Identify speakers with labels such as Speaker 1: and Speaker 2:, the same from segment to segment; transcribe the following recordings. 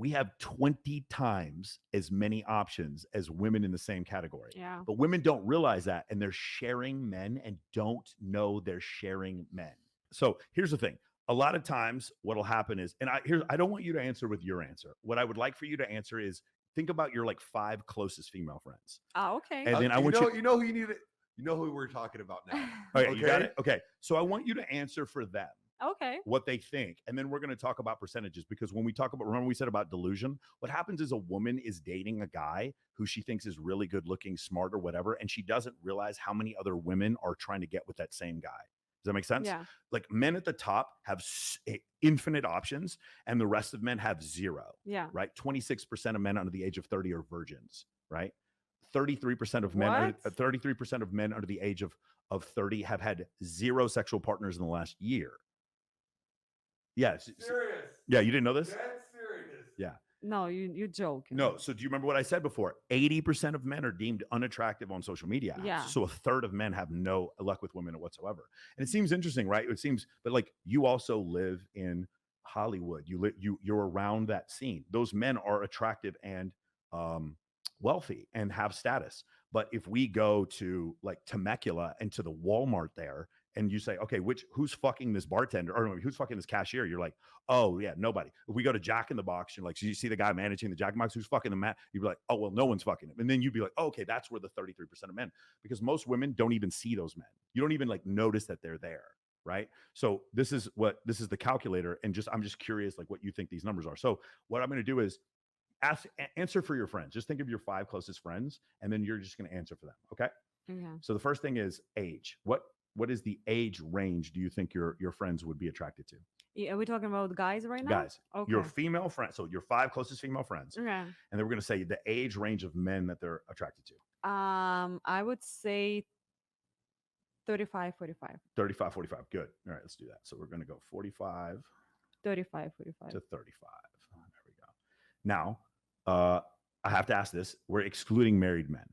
Speaker 1: we have 20 times as many options as women in the same category.
Speaker 2: Yeah.
Speaker 1: But women don't realize that, and they're sharing men and don't know they're sharing men. So here's the thing. A lot of times what'll happen is, and I don't want you to answer with your answer. What I would like for you to answer is think about your like 5 closest female friends.
Speaker 2: Oh, okay.
Speaker 1: And then I want
Speaker 3: you know who you need to, you know who we're talking about now.
Speaker 1: Okay, you got it? Okay. So I want you to answer for them.
Speaker 2: Okay.
Speaker 1: What they think. And then we're going to talk about percentages, because when we talk about, remember we said about delusion, what happens is a woman is dating a guy who she thinks is really good looking, smart or whatever, and she doesn't realize how many other women are trying to get with that same guy. Does that make sense?
Speaker 2: Yeah.
Speaker 1: Like men at the top have infinite options and the rest of men have zero.
Speaker 2: Yeah.
Speaker 1: Right? 26% of men under the age of 30 are virgins, right? 33% of men 33% of men under the age of 30 have had 0 sexual partners in the last year. Yes.
Speaker 3: Serious.
Speaker 1: Yeah, you didn't know this?
Speaker 3: That's serious.
Speaker 1: Yeah.
Speaker 2: No, you joking.
Speaker 1: No. So do you remember what I said before? 80% of men are deemed unattractive on social media apps.
Speaker 2: Yeah.
Speaker 1: So a third of men have no luck with women whatsoever. And it seems interesting, right? It seems, but like you also live in Hollywood. You're around that scene. Those men are attractive and wealthy and have status. But if we go to like Temecula and to the Walmart there, and you say, okay, who's fucking this bartender, or who's fucking this cashier? You're like, oh yeah, nobody. If we go to Jack in the Box, you're like, so you see the guy managing the Jack in the Box, who's fucking the man? You'd be like, oh well, no one's fucking him. And then you'd be like, oh, okay, that's where the 33% of men, because most women don't even see those men. You don't even like notice that they're there, right? So this is the calculator, and I'm just curious, like what you think these numbers are. So what I'm going to do is answer for your friends. Just think of your 5 closest friends, and then you're just going to answer for them. Okay.
Speaker 2: Okay.
Speaker 1: So the first thing is age. What is the age range do you think your friends would be attracted to?
Speaker 2: Yeah, are we talking about guys right now?
Speaker 1: Guys,
Speaker 2: Okay.
Speaker 1: your female friends. So your 5 closest female friends.
Speaker 2: Okay.
Speaker 1: And then we're going to say the age range of men that they're attracted to.
Speaker 2: I would say 35, 45.
Speaker 1: 35, 45. Good. All right, let's do that. So we're going to go 45
Speaker 2: 35, 45.
Speaker 1: to 35. There we go. Now, I have to ask this. We're excluding married men.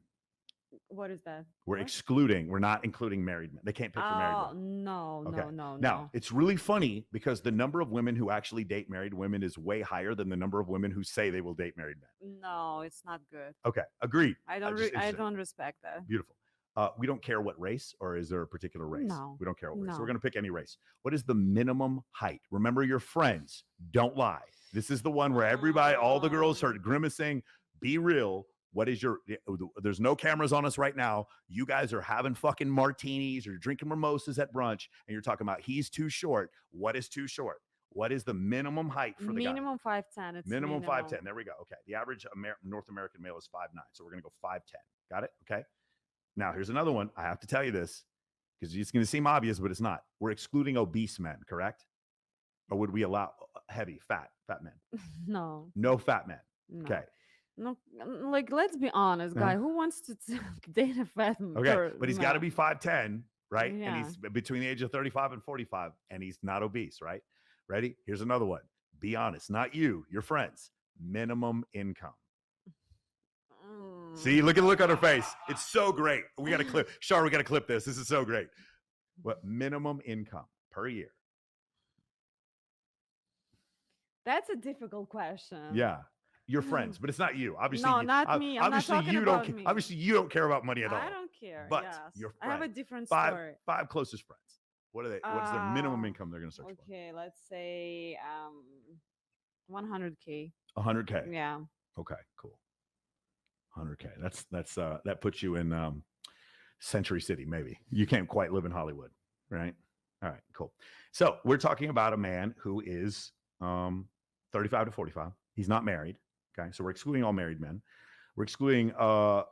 Speaker 2: What is that?
Speaker 1: We're
Speaker 2: What?
Speaker 1: we're not including married men. They can't pick for married men.
Speaker 2: No,
Speaker 1: Okay.
Speaker 2: no.
Speaker 1: Now, it's really funny because the number of women who actually date married women is way higher than the number of women who say they will date married men.
Speaker 2: No, it's not good.
Speaker 1: Okay, agreed.
Speaker 2: I
Speaker 1: Just
Speaker 2: don't respect that.
Speaker 1: Beautiful. We don't care what race, or is there a particular race?
Speaker 2: No.
Speaker 1: We don't care what race. So
Speaker 2: No.
Speaker 1: we're going to pick any race. What is the minimum height? Remember your friends. Don't lie. This is the one where everybody, all the girls start grimacing. Be real. What is there's no cameras on us right now. You guys are having fucking martinis or drinking mimosas at brunch, and you're talking about he's too short. What is too short? What is the minimum height for the guy?
Speaker 2: Minimum 5'10". It's
Speaker 1: Minimum 5'10". There we go. Okay. The average North American male is 5'9". So we're going to go 5'10". Got it? Okay. Now here's another one. I have to tell you this because it's going to seem obvious, but it's not. We're excluding obese men, correct? Or would we allow heavy, fat men?
Speaker 2: No.
Speaker 1: No fat men.
Speaker 2: No.
Speaker 1: Okay.
Speaker 2: No, like let's be honest, guy. Who wants to date a fat man?
Speaker 1: Okay, but he's got to be 5'10", right?
Speaker 2: Yeah.
Speaker 1: And he's between the age of 35 and 45, and he's not obese, right? Ready? Here's another one. Be honest, not you, your friends. Minimum income. See, look at the look on her face. It's so great. We got to clip. Shar, we got to clip this. This is so great. What minimum income per year?
Speaker 2: That's a difficult question.
Speaker 1: Yeah. Your friends, but it's not you. Obviously,
Speaker 2: No, not me. I'm not talking about me.
Speaker 1: Obviously, you don't care about money at all.
Speaker 2: I don't care.
Speaker 1: But
Speaker 2: yes.
Speaker 1: your
Speaker 2: I have a
Speaker 1: friends,
Speaker 2: different story.
Speaker 1: five closest friends. What are they? What's their minimum income they're going to search for?
Speaker 2: Okay, let's say 100K.
Speaker 1: 100K.
Speaker 2: Yeah.
Speaker 1: Okay, cool. 100K. That puts you in Century City, maybe. You can't quite live in Hollywood, right? All right, cool. So we're talking about a man who is 35 to 45. He's not married. Okay, so we're excluding all married men. We're excluding, we're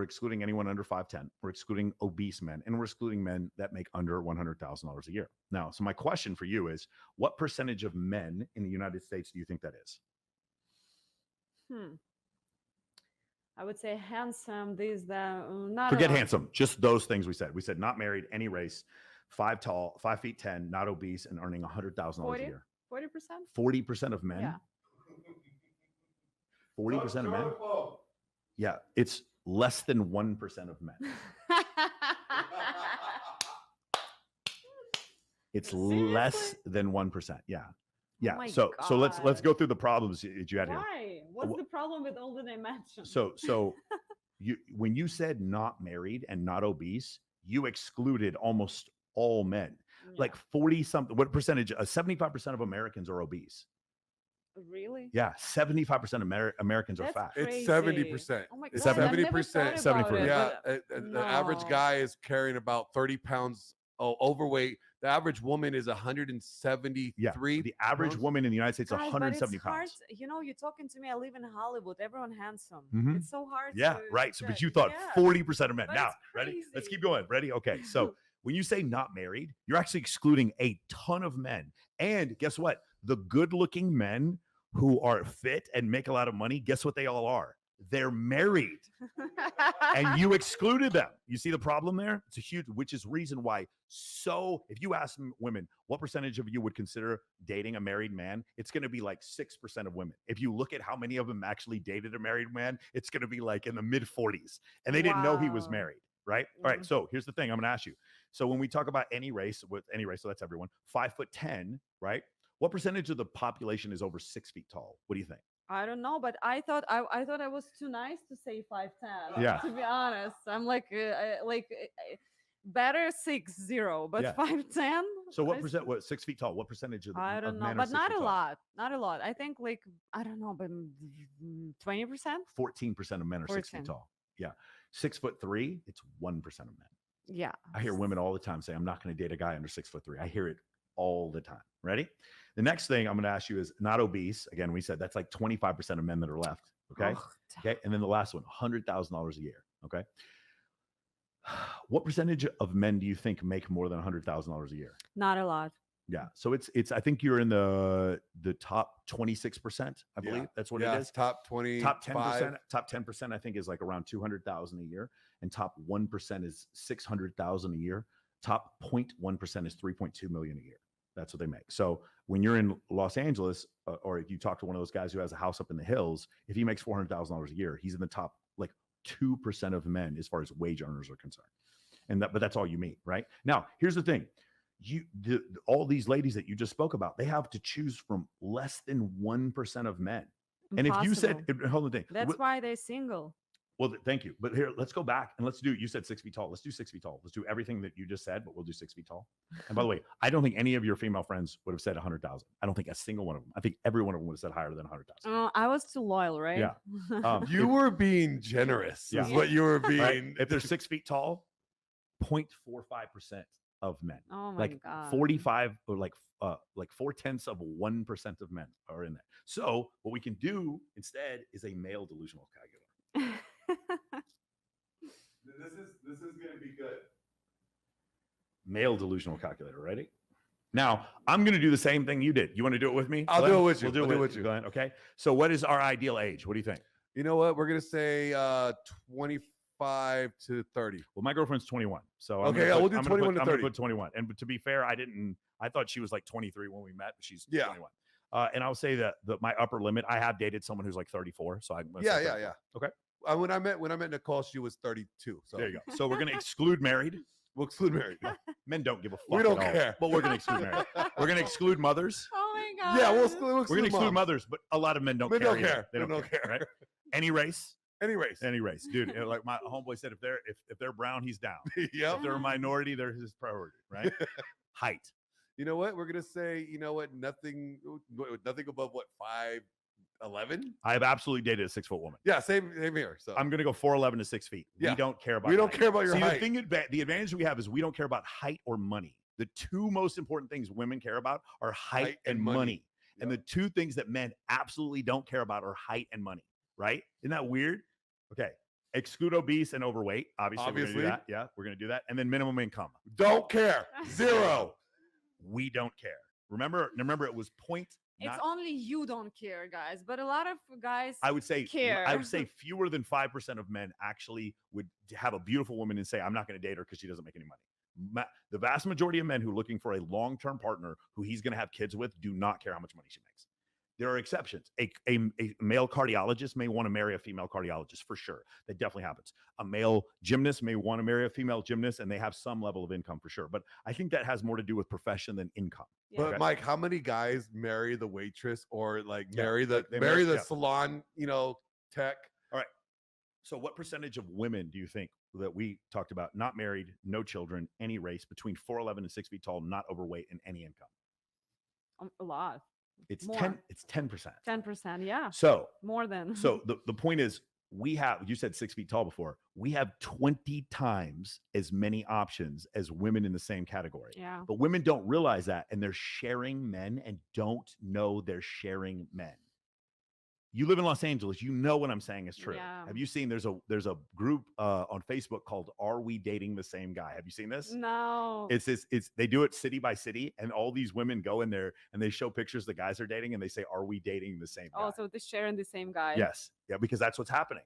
Speaker 1: excluding anyone under 5'10". We're excluding obese men, and we're excluding men that make under $100,000 a year. Now, so my question for you is, what percentage of men in the United States do you think that is?
Speaker 2: I would say handsome. Not
Speaker 1: forget handsome. Just those things we said. We said not married, any race, 5 tall, 5'10", not obese, and earning $100,000 a year.
Speaker 2: 40%.
Speaker 1: 40% of men.
Speaker 2: Yeah.
Speaker 1: 40% of men. Yeah, it's less than 1% of men. It's
Speaker 2: Seriously?
Speaker 1: less than 1%. Yeah. Yeah.
Speaker 2: my
Speaker 1: So let's
Speaker 2: God.
Speaker 1: go through the problems that you had here.
Speaker 2: Why? What's the problem with all that I mentioned?
Speaker 1: So you when you said not married and not obese, you excluded almost all men.
Speaker 2: Yeah.
Speaker 1: Like 40 something, what percentage? 75% of Americans are obese.
Speaker 2: Really?
Speaker 1: Yeah, 75% of Americans are
Speaker 2: That's
Speaker 1: fat.
Speaker 3: It's
Speaker 2: crazy.
Speaker 3: 70%.
Speaker 2: Oh my
Speaker 3: It's
Speaker 2: God, I've never
Speaker 3: 70%.
Speaker 2: thought about
Speaker 1: 70%.
Speaker 2: it.
Speaker 3: Yeah,
Speaker 2: But
Speaker 3: the average
Speaker 2: no.
Speaker 3: guy is carrying about 30 pounds overweight. The average woman is 173
Speaker 1: Yeah, the average
Speaker 3: pounds.
Speaker 1: woman in the United States is
Speaker 2: Guys, but
Speaker 1: 170
Speaker 2: it's hard.
Speaker 1: pounds.
Speaker 2: You're talking to me. I live in Hollywood. Everyone handsome.
Speaker 1: Mhm.
Speaker 2: It's so hard.
Speaker 1: Yeah,
Speaker 2: to
Speaker 1: right. So, but
Speaker 2: judge.
Speaker 1: you thought
Speaker 2: Yeah,
Speaker 1: 40% of men.
Speaker 2: but
Speaker 1: Now,
Speaker 2: it's
Speaker 1: ready? Let's keep
Speaker 2: crazy.
Speaker 1: going. Ready? Okay. So, when you say not married, you're actually excluding a ton of men. And guess what? The good-looking men who are fit and make a lot of money, guess what they all are? They're married. And you excluded them. You see the problem there? It's a huge, which is reason why. So, if you ask women, what percentage of you would consider dating a married man? It's going to be like 6% of women. If you look at how many of them actually dated a married man, it's going to be like in the mid 40s, and they didn't know he was
Speaker 2: Wow.
Speaker 1: married. Right. All right.
Speaker 2: Mm.
Speaker 1: So here's the thing. I'm going to ask you. So when we talk about any race, with any race, so that's everyone, 5'10", right? What percentage of the population is over 6 feet tall? What do you think?
Speaker 2: I don't know, but I thought I was too nice to say 5'10".
Speaker 1: Yeah.
Speaker 2: To be honest, I'm better 6'0", but
Speaker 1: Yeah.
Speaker 2: 5'10".
Speaker 1: So what percent? What 6 feet tall? What percentage of,
Speaker 2: I
Speaker 1: of
Speaker 2: don't know,
Speaker 1: men are
Speaker 2: but
Speaker 1: 6
Speaker 2: not
Speaker 1: feet
Speaker 2: a
Speaker 1: tall?
Speaker 2: lot. Not a lot. I think like I don't know, but 20%.
Speaker 1: 14% of men are 6 feet
Speaker 2: 14.
Speaker 1: tall. Yeah. 6'3", it's 1% of men.
Speaker 2: Yeah.
Speaker 1: I hear women all the time say, I'm not going to date a guy under 6'3". I hear it all the time. Ready? The next thing I'm going to ask you is not obese. Again, we said that's like 25% of men that are left. Okay.
Speaker 2: Ugh,
Speaker 1: Okay. And then the last one, $100,000 a year. Okay. What percentage of men do you think make more than $100,000 a year?
Speaker 2: not a lot.
Speaker 1: Yeah. So it's I think you're in the top 26%, I believe.
Speaker 3: Yeah.
Speaker 1: That's what
Speaker 3: Yeah,
Speaker 1: it is.
Speaker 3: top 20,
Speaker 1: Top 10%, top 10% I think is like around 200,000 a year, and top 1% is 600,000 a year. Top 0.1% is 3.2 million a year. That's what they make. So when you're in Los Angeles, or if you talk to one of those guys who has a house up in the hills, if he makes $400,000 a year, he's in the top like 2% of men as far as wage earners are concerned. But that's all you meet, right? Now, here's the thing. All these ladies that you just spoke about, they have to choose from less than 1% of men. And if you said,
Speaker 2: Impossible.
Speaker 1: hold on, thing.
Speaker 2: That's why they're single.
Speaker 1: Well, thank you. But here, let's go back and let's do, you said 6 feet tall. Let's do 6 feet tall. Let's do everything that you just said, but we'll do 6 feet tall. And by the way, I don't think any of your female friends would have said 100,000. I don't think a single one of them. I think every one of them would have said higher than 100,000.
Speaker 2: I was too loyal, right?
Speaker 1: Yeah.
Speaker 3: You were being generous.
Speaker 1: Yeah.
Speaker 3: Is what you were being.
Speaker 1: Right? If they're 6 feet tall, 0.45% of men.
Speaker 2: Oh my
Speaker 1: Like
Speaker 2: God.
Speaker 1: 45 or like 0.4% of men are in there. So what we can do instead is a male delusional calculator. This is going to be good. Male delusional calculator. Ready? Now I'm going to do the same thing you did. You want to do it with me?
Speaker 3: I'll
Speaker 1: Glenn?
Speaker 3: do it with you.
Speaker 1: We'll do
Speaker 3: I'll
Speaker 1: it
Speaker 3: do it
Speaker 1: with
Speaker 3: with
Speaker 1: you,
Speaker 3: you.
Speaker 1: Glenn. Okay. So what is our ideal age? What do you think?
Speaker 3: You know what? We're gonna say 25 to 30.
Speaker 1: Well, my girlfriend's 21. So I'm
Speaker 3: Okay,
Speaker 1: gonna
Speaker 3: yeah,
Speaker 1: put,
Speaker 3: we'll do
Speaker 1: I'm gonna
Speaker 3: 21
Speaker 1: put,
Speaker 3: to
Speaker 1: I'm gonna
Speaker 3: 30.
Speaker 1: put 21. And to be fair, I thought she was like 23 when we met, but she's
Speaker 3: Yeah.
Speaker 1: 21. And I'll say that my upper limit, I have dated someone who's like 34. So I'm gonna
Speaker 3: Yeah,
Speaker 1: say
Speaker 3: yeah,
Speaker 1: 34.
Speaker 3: yeah.
Speaker 1: Okay.
Speaker 3: When I met Nicole, she was 32. So
Speaker 1: There you go. So we're gonna exclude married.
Speaker 3: we'll exclude married.
Speaker 1: Men don't give a fuck.
Speaker 3: We don't
Speaker 1: at all.
Speaker 3: care.
Speaker 1: But we're gonna exclude married. We're gonna exclude mothers.
Speaker 2: Oh my God.
Speaker 3: Yeah, we'll exclude
Speaker 1: We're gonna exclude
Speaker 3: moms.
Speaker 1: mothers, but a lot of men don't
Speaker 3: Men
Speaker 1: care.
Speaker 3: don't
Speaker 1: either.
Speaker 3: care.
Speaker 1: They
Speaker 3: Men
Speaker 1: don't
Speaker 3: don't
Speaker 1: care.
Speaker 3: care.
Speaker 1: Right? Any race.
Speaker 3: Anyways.
Speaker 1: Any race, dude. Like my homeboy said, if they're brown, he's down.
Speaker 3: Yep.
Speaker 1: If they're a minority, they're his priority, right? Height.
Speaker 3: You know what? We're gonna say, you know what? Nothing above what, 5'11"?
Speaker 1: I have absolutely dated a 6 foot woman.
Speaker 3: Yeah, same here. So
Speaker 1: I'm gonna go 4'11" to 6 feet.
Speaker 3: Yeah.
Speaker 1: We don't care about.
Speaker 3: we don't
Speaker 1: height.
Speaker 3: care about your
Speaker 1: See,
Speaker 3: height.
Speaker 1: the advantage we have is we don't care about height or money. The two most important things women care about are height and money. And the two things that men absolutely don't care about are height and money. Right? Isn't that weird? Okay. Exclude obese and overweight. Obviously. We're gonna do
Speaker 3: Obviously.
Speaker 1: that. Yeah, we're gonna do that. And then minimum income.
Speaker 3: Don't care. Zero.
Speaker 1: We don't care. Remember, it was point.
Speaker 2: It's only you don't care, guys. But a lot of guys.
Speaker 1: I would say
Speaker 2: care.
Speaker 1: I would say fewer than 5% of men actually would have a beautiful woman and say, I'm not going to date her because she doesn't make any money. The vast majority of men who are looking for a long-term partner who he's going to have kids with do not care how much money she makes. There are exceptions. A male cardiologist may want to marry a female cardiologist for sure. That definitely happens. A male gymnast may want to marry a female gymnast, and they have some level of income for sure. But I think that has more to do with profession than income.
Speaker 2: Yeah.
Speaker 3: But
Speaker 1: Okay.
Speaker 3: Mike, how many guys marry the waitress or like
Speaker 1: Yeah,
Speaker 3: marry the
Speaker 1: like they marry- yeah.
Speaker 3: salon, tech?
Speaker 1: All right. So, what percentage of women do you think that we talked about, not married, no children, any race, between 4'11" and 6 feet tall, not overweight, and any income?
Speaker 2: A lot.
Speaker 1: It's
Speaker 2: More.
Speaker 1: 10. It's 10%.
Speaker 2: 10%. Yeah.
Speaker 1: So,
Speaker 2: More than.
Speaker 1: so the point is, you said 6 feet tall before. We have 20 times as many options as women in the same category.
Speaker 2: Yeah.
Speaker 1: But women don't realize that, and they're sharing men and don't know they're sharing men. You live in Los Angeles, you know what I'm saying is true.
Speaker 2: Yeah.
Speaker 1: Have you seen there's a group on Facebook called Are We Dating the Same Guy? Have you seen this?
Speaker 2: No.
Speaker 1: It's they do it city by city, and all these women go in there and they show pictures the guys are dating and they say, "Are we dating the same guy?"
Speaker 2: Oh, so they're sharing the same guy.
Speaker 1: Yes. Yeah, because that's what's happening.